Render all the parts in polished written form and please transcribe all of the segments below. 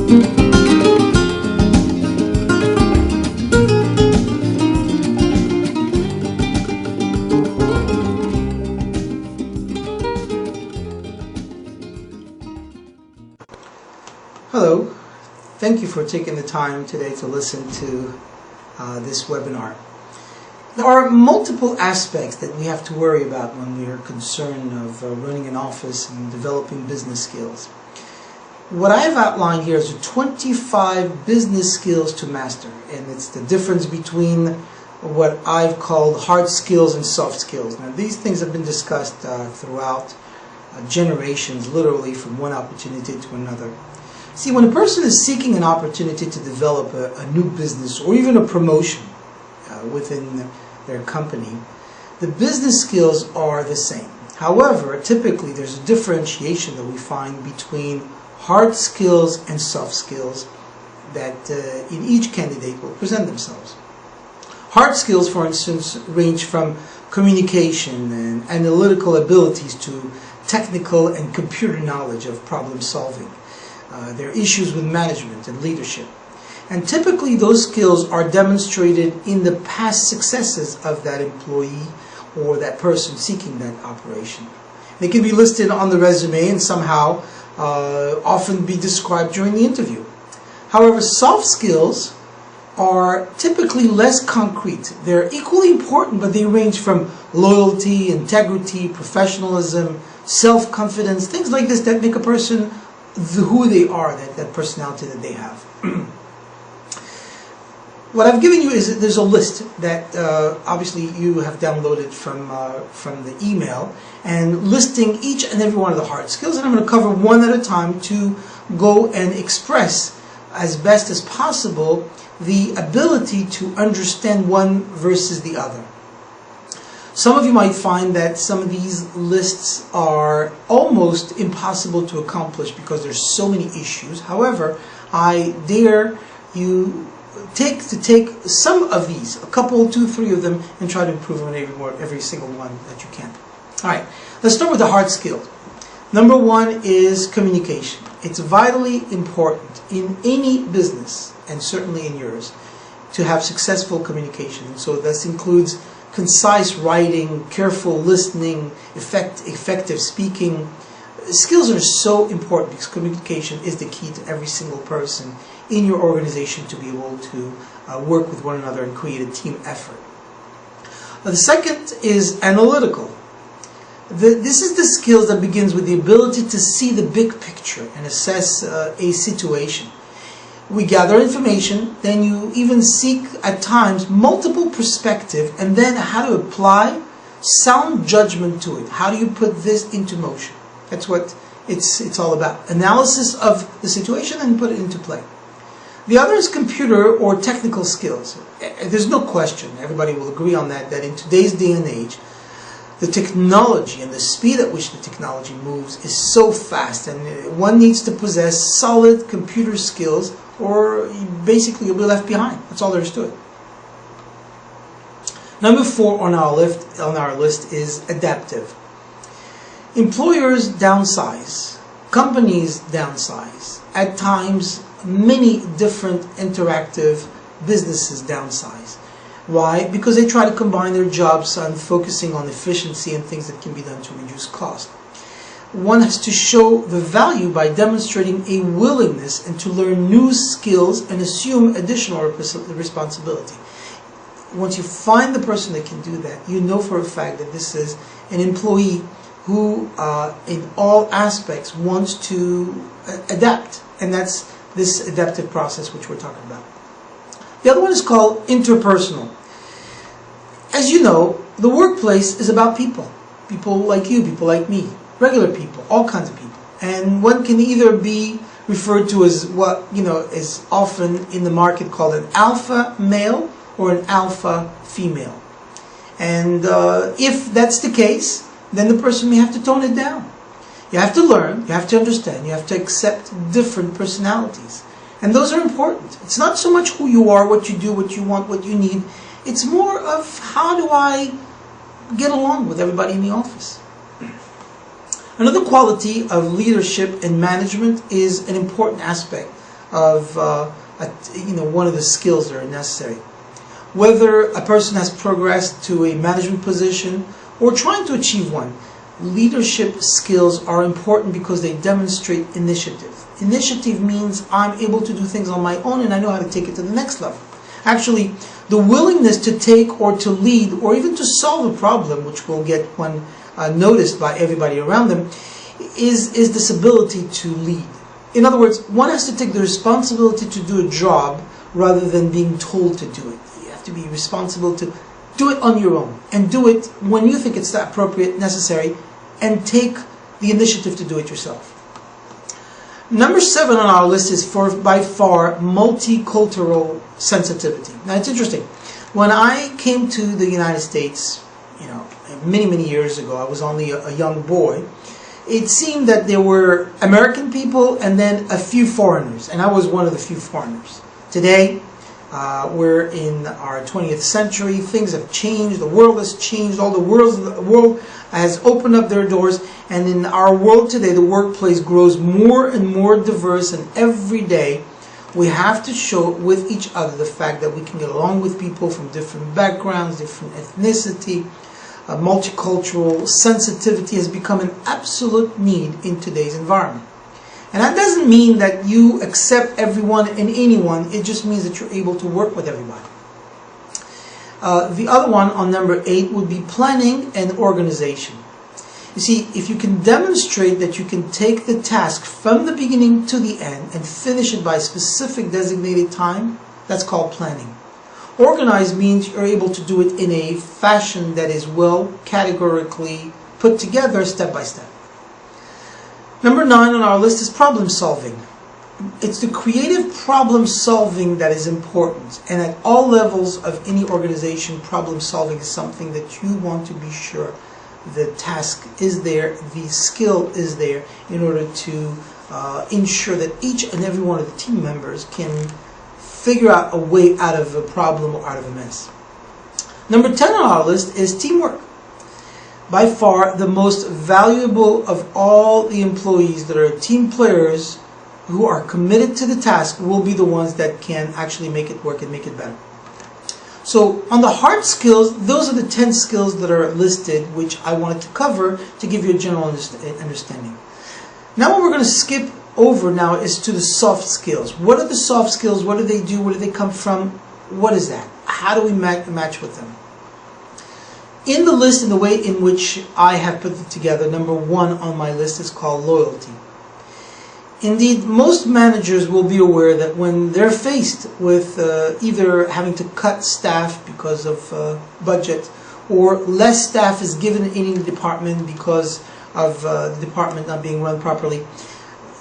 Hello, thank you for taking the time today to listen to this webinar. There are multiple aspects that we have to worry about when we are concerned of running an office and developing business skills. What I've outlined here is 25 business skills to master, and it's the difference between what I've called hard skills and soft skills. Now, these things have been discussed throughout generations, literally from one opportunity to another. See, when a person is seeking an opportunity to develop a new business or even a promotion within their company, the business skills are the same. However, typically there's a differentiation that we find between hard skills and soft skills that in each candidate will present themselves. Hard skills, for instance, range from communication and analytical abilities to technical and computer knowledge of problem solving. There are issues with management and leadership. And typically those skills are demonstrated in the past successes of that employee or that person seeking that operation. They can be listed on the resume and somehow often be described during the interview. However, soft skills are typically less concrete. They're equally important, but they range from loyalty, integrity, professionalism, self-confidence, things like this that make a person who they are, that personality that they have. What I've given you is there's a list that obviously you have downloaded from the email, and listing each and every one of the hard skills, and I'm going to cover one at a time to go and express as best as possible the ability to understand one versus the other. Some of you might find that some of these lists are almost impossible to accomplish because there's so many issues. However, I dare you take some of these, a couple, 2, 3 of them, and try to improve on every single one that you can. All right, let's start with the hard skills. Number 1 is communication. It's vitally important in any business, and certainly in yours, to have successful communication. And so this includes concise writing, careful listening, effective speaking. Skills are so important because communication is the key to every single person in your organization to be able to work with one another and create a team effort. The second is analytical. This is the skills that begins with the ability to see the big picture and assess a situation. We gather information, then you even seek at times multiple perspectives, and then how to apply sound judgment to it. How do you put this into motion? That's what it's all about. Analysis of the situation and put it into play. The other is computer or technical skills. There's no question, everybody will agree on that in today's day and age, the technology and the speed at which the technology moves is so fast, and one needs to possess solid computer skills or basically you'll be left behind. That's all there is to it. Number 4 on our list is adaptive. Employers downsize, companies downsize. At times, many different interactive businesses downsize. Why? Because they try to combine their jobs on focusing on efficiency and things that can be done to reduce cost. One has to show the value by demonstrating a willingness and to learn new skills and assume additional responsibility. Once you find the person that can do that, you know for a fact that this is an employee who in all aspects wants to adapt, and that's this adaptive process which we're talking about. The other one is called interpersonal. As you know, the workplace is about people. People like you, people like me, regular people, all kinds of people. And one can either be referred to as what, is often in the market called an alpha male or an alpha female. And if that's the case, then the person may have to tone it down. You have to learn, you have to understand, you have to accept different personalities. And those are important. It's not so much who you are, what you do, what you want, what you need. It's more of how do I get along with everybody in the office. Another quality of leadership and management is an important aspect of one of the skills that are necessary. Whether a person has progressed to a management position or trying to achieve one, leadership skills are important because they demonstrate initiative. Initiative means I'm able to do things on my own and I know how to take it to the next level. Actually, the willingness to take or to lead or even to solve a problem, which will get one noticed by everybody around them, is this ability to lead. In other words, one has to take the responsibility to do a job rather than being told to do it. You have to be responsible to do it on your own and do it when you think it's appropriate, necessary, and take the initiative to do it yourself. Number 7 on our list is by far multicultural sensitivity. Now it's interesting. When I came to the United States, many years ago, I was only a young boy. It seemed that there were American people and then a few foreigners, and I was one of the few foreigners. Today, we're in our 20th century. Things have changed. The world has changed. The world has opened up their doors. And in our world today, the workplace grows more and more diverse. And every day, we have to show with each other the fact that we can get along with people from different backgrounds, different ethnicity. Multicultural sensitivity has become an absolute need in today's environment. And that doesn't mean that you accept everyone and anyone. It just means that you're able to work with everybody. The other one on number 8 would be planning and organization. You see, if you can demonstrate that you can take the task from the beginning to the end and finish it by a specific designated time, that's called planning. Organized means you're able to do it in a fashion that is well categorically put together step by step. Number 9 on our list is problem solving. It's the creative problem solving that is important. And at all levels of any organization, problem solving is something that you want to be sure the task is there, the skill is there in order to ensure that each and every one of the team members can figure out a way out of a problem or out of a mess. Number 10 on our list is teamwork. By far the most valuable of all the employees that are team players who are committed to the task will be the ones that can actually make it work and make it better. So on the hard skills, those are the 10 skills that are listed, which I wanted to cover to give you a general understanding. Now what we're going to skip over now is to the soft skills. What are the soft skills? What do they do? Where do they come from? What is that? How do we match with them? In the list, in the way in which I have put it together, number 1 on my list is called loyalty. Indeed, most managers will be aware that when they're faced with either having to cut staff because of budget, or less staff is given in any department because of the department not being run properly,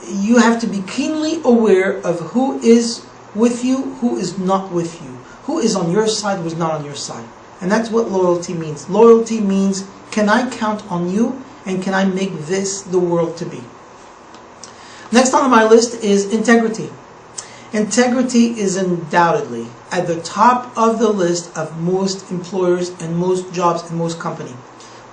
you have to be keenly aware of who is with you, who is not with you, who is on your side, who is not on your side. And that's what loyalty means. Loyalty means, can I count on you, and can I make this the world to be? Next on my list is integrity. Integrity is undoubtedly at the top of the list of most employers and most jobs and most companies.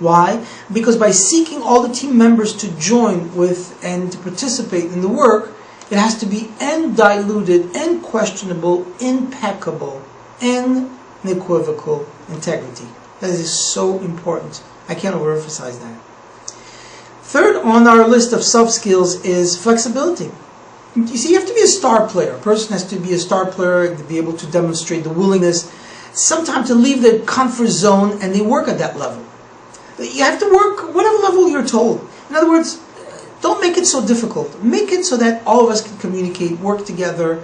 Why? Because by seeking all the team members to join with and to participate in the work, it has to be undiluted, unquestionable, impeccable, unequivocal integrity. That is so important. I can't overemphasize that. Third on our list of soft skills is flexibility. You see, you have to be a star player. A person has to be a star player to be able to demonstrate the willingness sometimes to leave their comfort zone, and they work at that level. You have to work whatever level you're told. In other words, don't make it so difficult. Make it so that all of us can communicate, work together.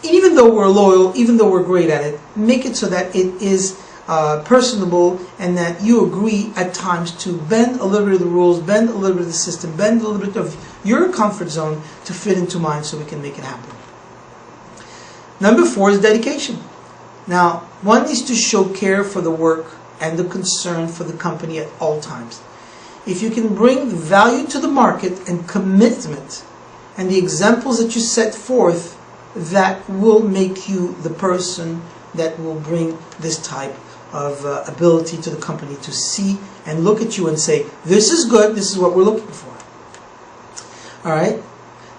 And even though we're loyal, even though we're great at it, make it so that it is personable and that you agree at times to bend a little bit of the rules, bend a little bit of the system, bend a little bit of your comfort zone to fit into mine so we can make it happen. Number 4 is dedication. Now, one needs to show care for the work and the concern for the company at all times. If you can bring value to the market and commitment and the examples that you set forth, that will make you the person that will bring this type of ability to the company to see and look at you and say, this is good, this is what we're looking for. Alright?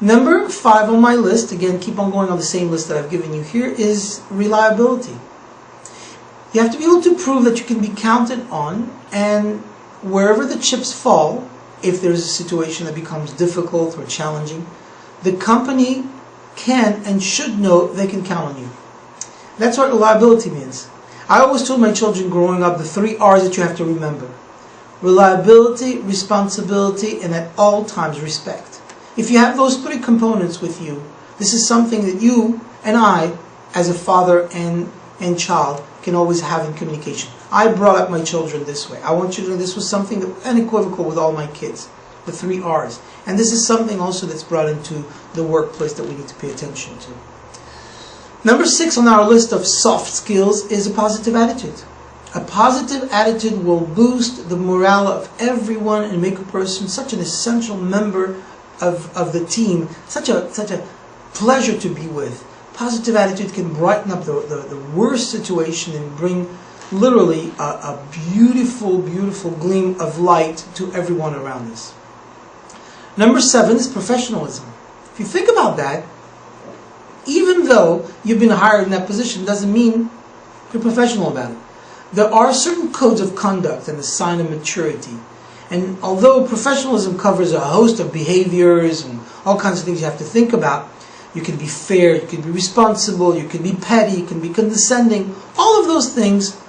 Number 5 on my list, again, keep on going on the same list that I've given you here, is reliability. You have to be able to prove that you can be counted on, and wherever the chips fall, if there's a situation that becomes difficult or challenging, the company can and should know they can count on you. That's what reliability means. I always told my children growing up the 3 R's that you have to remember. Reliability, responsibility, and at all times respect. If you have those 3 components with you, this is something that you and I, as a father and child, can always have in communication. I brought up my children this way. I want you to know this was something that unequivocal with all my kids, the 3 R's. And this is something also that's brought into the workplace that we need to pay attention to. Number 6 on our list of soft skills is a positive attitude. A positive attitude will boost the morale of everyone and make a person such an essential member of the team, such a pleasure to be with. Positive attitude can brighten up the worst situation and bring literally a beautiful, beautiful gleam of light to everyone around us. Number 7 is professionalism. If you think about that, even though you've been hired in that position, doesn't mean you're professional about it. There are certain codes of conduct and a sign of maturity. And although professionalism covers a host of behaviors and all kinds of things you have to think about, you can be fair, you can be responsible, you can be petty, you can be condescending. All of those things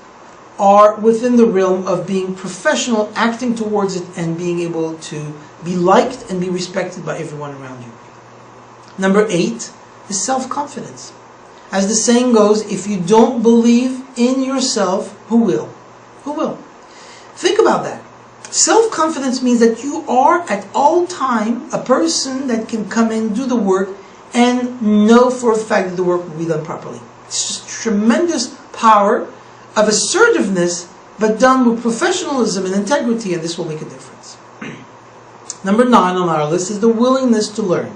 are within the realm of being professional, acting towards it, and being able to be liked and be respected by everyone around you. Number 8 is self-confidence. As the saying goes, if you don't believe in yourself, who will? Who will? Think about that. Self-confidence means that you are at all time a person that can come in, do the work, and know for a fact that the work will be done properly. It's just tremendous power of assertiveness, but done with professionalism and integrity, and this will make a difference. Number 9 on our list is the willingness to learn.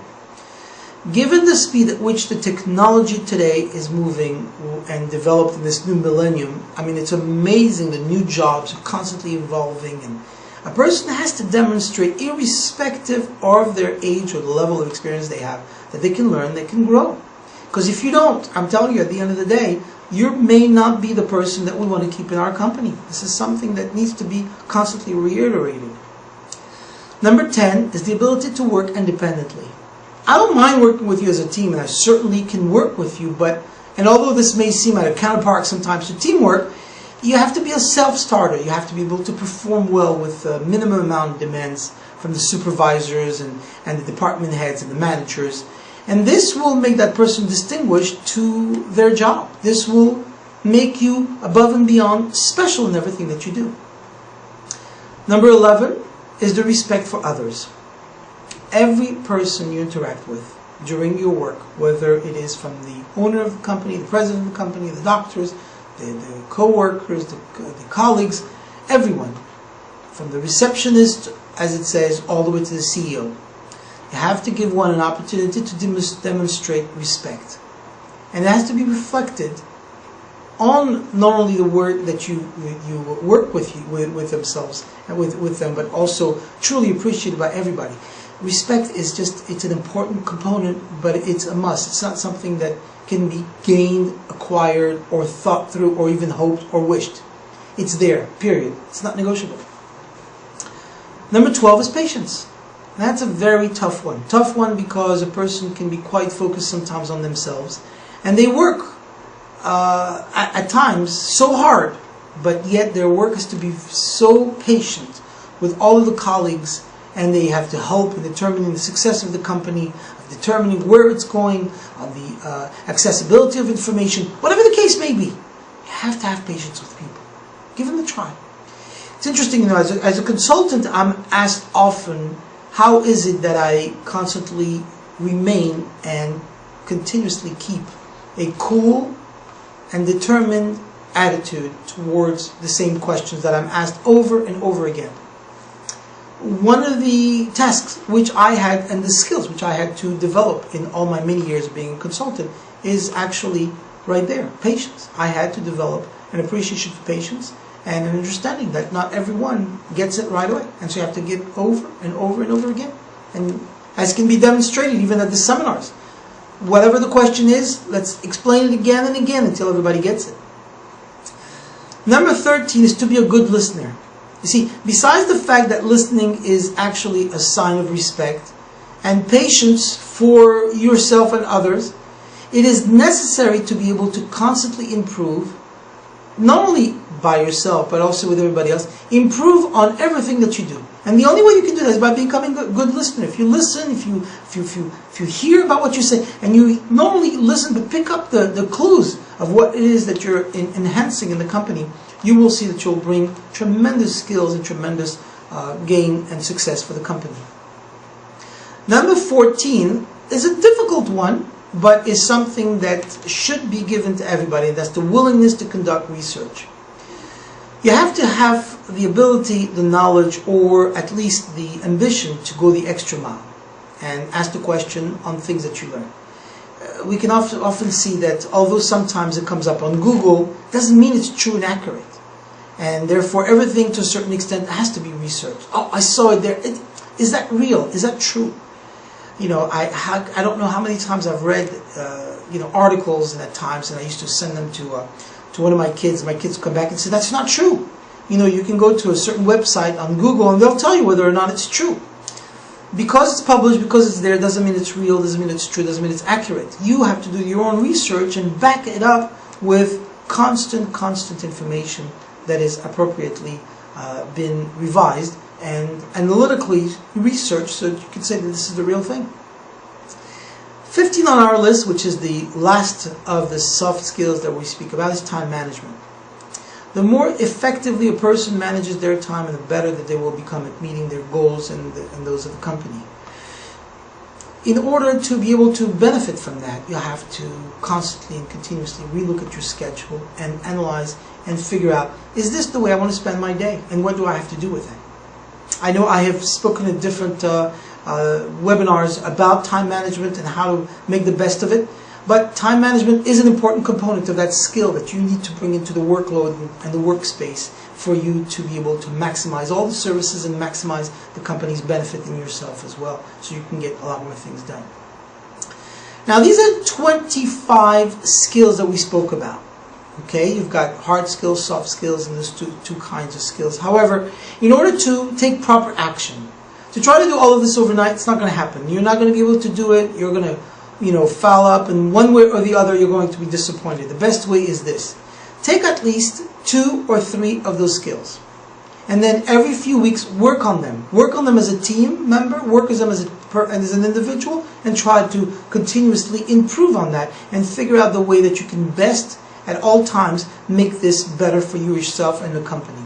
Given the speed at which the technology today is moving and developed in this new millennium, I mean, it's amazing the new jobs are constantly evolving, and a person has to demonstrate, irrespective of their age or the level of experience they have, that they can learn, they can grow. Because if you don't, I'm telling you, at the end of the day, you may not be the person that we want to keep in our company. This is something that needs to be constantly reiterated. Number 10 is the ability to work independently. I don't mind working with you as a team, and I certainly can work with you, and although this may seem at a counterpart sometimes to teamwork, you have to be a self-starter. You have to be able to perform well with a minimum amount of demands from the supervisors and the department heads and the managers. And this will make that person distinguished to their job. This will make you above and beyond special in everything that you do. Number 11 is the respect for others. Every person you interact with during your work, whether it is from the owner of the company, the president of the company, the doctors, the co-workers, the colleagues, everyone, from the receptionist, as it says, all the way to the CEO. You have to give one an opportunity to demonstrate respect. And it has to be reflected on not only the work that you work with themselves and with them, but also truly appreciated by everybody. Respect is it's an important component, but it's a must. It's not something that can be gained, acquired, or thought through, or even hoped or wished. It's there, period. It's not negotiable. Number 12 is patience. That's a very tough one. Tough one because a person can be quite focused sometimes on themselves, and they work at times so hard, but yet their work has to be so patient with all of the colleagues, and they have to help in determining the success of the company, determining where it's going, on the accessibility of information, whatever the case may be. You have to have patience with people. Give them a try. It's interesting, as a consultant, I'm asked often, how is it that I constantly remain and continuously keep a cool and determined attitude towards the same questions that I'm asked over and over again. One of the tasks which I had, and the skills which I had to develop in all my many years of being a consultant, is actually right there, patience. I had to develop an appreciation for patience and an understanding that not everyone gets it right away. And so you have to get over and over and over again. And as can be demonstrated even at the seminars. Whatever the question is, let's explain it again and again until everybody gets it. Number 13 is to be a good listener. You see, besides the fact that listening is actually a sign of respect and patience for yourself and others, it is necessary to be able to constantly improve, not only by yourself but also with everybody else, improve on everything that you do. And the only way you can do that is by becoming a good listener. If you listen, if you hear about what you say, and you not only listen but pick up the clues of what it is that you're enhancing in the company, you will see that you'll bring tremendous skills and tremendous gain and success for the company. Number 14 is a difficult one, but is something that should be given to everybody, and that's the willingness to conduct research. You have to have the ability, the knowledge, or at least the ambition to go the extra mile and ask the question on things that you learn. We can often see that although sometimes it comes up on Google, doesn't mean it's true and accurate. And therefore everything to a certain extent has to be researched. Oh, I saw it there. Is that real? Is that true? You know, I don't know how many times I've read articles, and at times, and I used to send them to one of my kids. My kids come back and say, that's not true. You know, you can go to a certain website on Google and they'll tell you whether or not it's true. Because it's published, because it's there, doesn't mean it's real, doesn't mean it's true, doesn't mean it's accurate. You have to do your own research and back it up with constant information that is appropriately been revised and analytically researched so that you can say that this is the real thing. 15 on our list, which is the last of the soft skills that we speak about, is time management. The more effectively a person manages their time, and the better that they will become at meeting their goals and those of the company. In order to be able to benefit from that, you have to constantly and continuously relook at your schedule and analyze and figure out, is this the way I want to spend my day? And what do I have to do with it? I know I have spoken at different webinars about time management and how to make the best of it. But time management is an important component of that skill that you need to bring into the workload and the workspace for you to be able to maximize all the services and maximize the company's benefit in yourself as well, so you can get a lot more things done. Now these are 25 skills that we spoke about. Okay, you've got hard skills, soft skills, and there's two kinds of skills. However, in order to take proper action, to try to do all of this overnight, it's not going to happen. You're not going to be able to do it. You're going to foul up, and one way or the other you're going to be disappointed. The best way is this: take at least 2 or 3 of those skills, and then every few weeks work on them. Work on them as a team member, work on them as an individual, and try to continuously improve on that and figure out the way that you can best at all times make this better for you yourself and the company.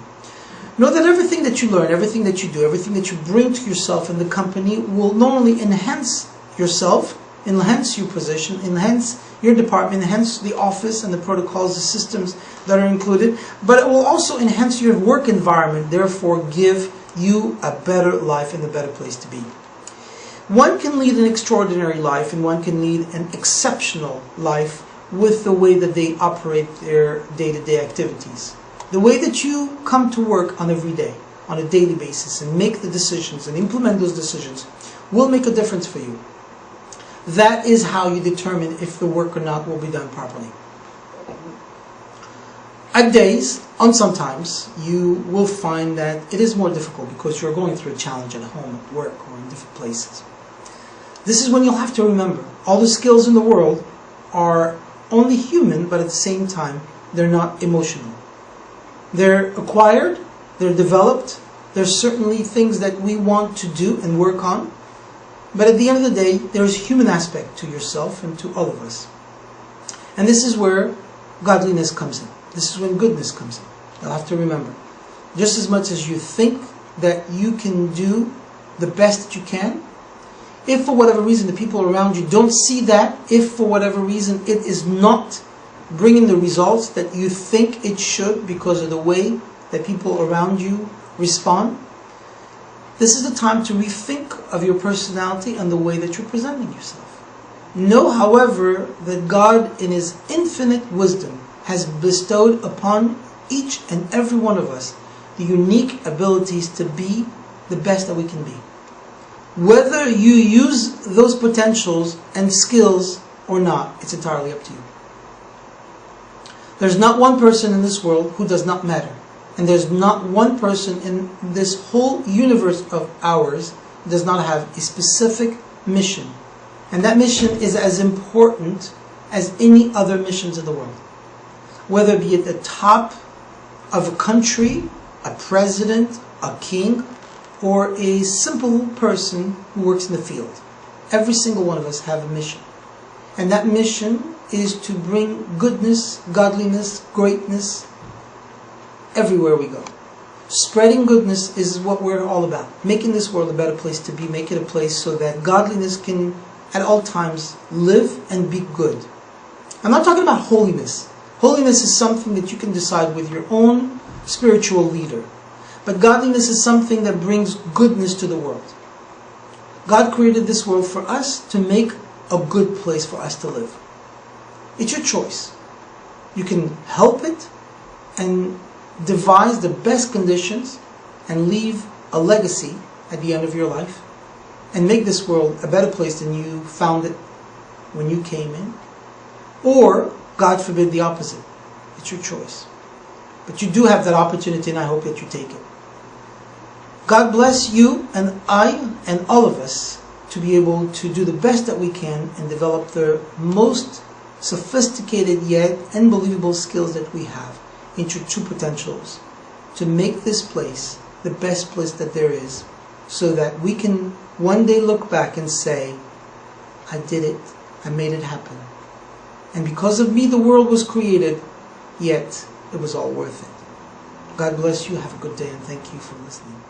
Know that everything that you learn, everything that you do, everything that you bring to yourself and the company will not only enhance yourself, enhance your position, enhance your department, enhance the office and the protocols, the systems that are included, but it will also enhance your work environment, therefore give you a better life and a better place to be. One can lead an extraordinary life and one can lead an exceptional life with the way that they operate their day-to-day activities. The way that you come to work on every day, on a daily basis, and make the decisions and implement those decisions will make a difference for you. That is how you determine if the work or not will be done properly. At days, and sometimes, you will find that it is more difficult because you're going through a challenge at home, at work, or in different places. This is when you'll have to remember, all the skills in the world are only human, but at the same time, they're not emotional. They're acquired, they're developed, there's certainly things that we want to do and work on, but at the end of the day, there's a human aspect to yourself and to all of us. And this is where godliness comes in. This is when goodness comes in. You'll have to remember, just as much as you think that you can do the best that you can, if for whatever reason the people around you don't see that, if for whatever reason it is not bringing the results that you think it should because of the way that people around you respond, this is the time to rethink of your personality and the way that you're presenting yourself. Know, however, that God in His infinite wisdom has bestowed upon each and every one of us the unique abilities to be the best that we can be. Whether you use those potentials and skills or not, it's entirely up to you. There's not one person in this world who does not matter. And there's not one person in this whole universe of ours who does not have a specific mission. And that mission is as important as any other missions in the world. Whether it be at the top of a country, a president, a king, or a simple person who works in the field. Every single one of us have a mission. And that mission is to bring goodness, godliness, greatness everywhere we go. Spreading goodness is what we're all about. Making this world a better place to be. Make it a place so that godliness can at all times live and be good. I'm not talking about holiness. Holiness is something that you can decide with your own spiritual leader. But godliness is something that brings goodness to the world. God created this world for us to make a good place for us to live. It's your choice. You can help it and devise the best conditions and leave a legacy at the end of your life and make this world a better place than you found it when you came in. Or, God forbid, the opposite. It's your choice. But you do have that opportunity, and I hope that you take it. God bless you and I and all of us to be able to do the best that we can and develop the most sophisticated yet unbelievable skills that we have into true potentials to make this place the best place that there is, so that we can one day look back and say, I did it, I made it happen. And because of me the world was created, yet it was all worth it. God bless you, have a good day, and thank you for listening.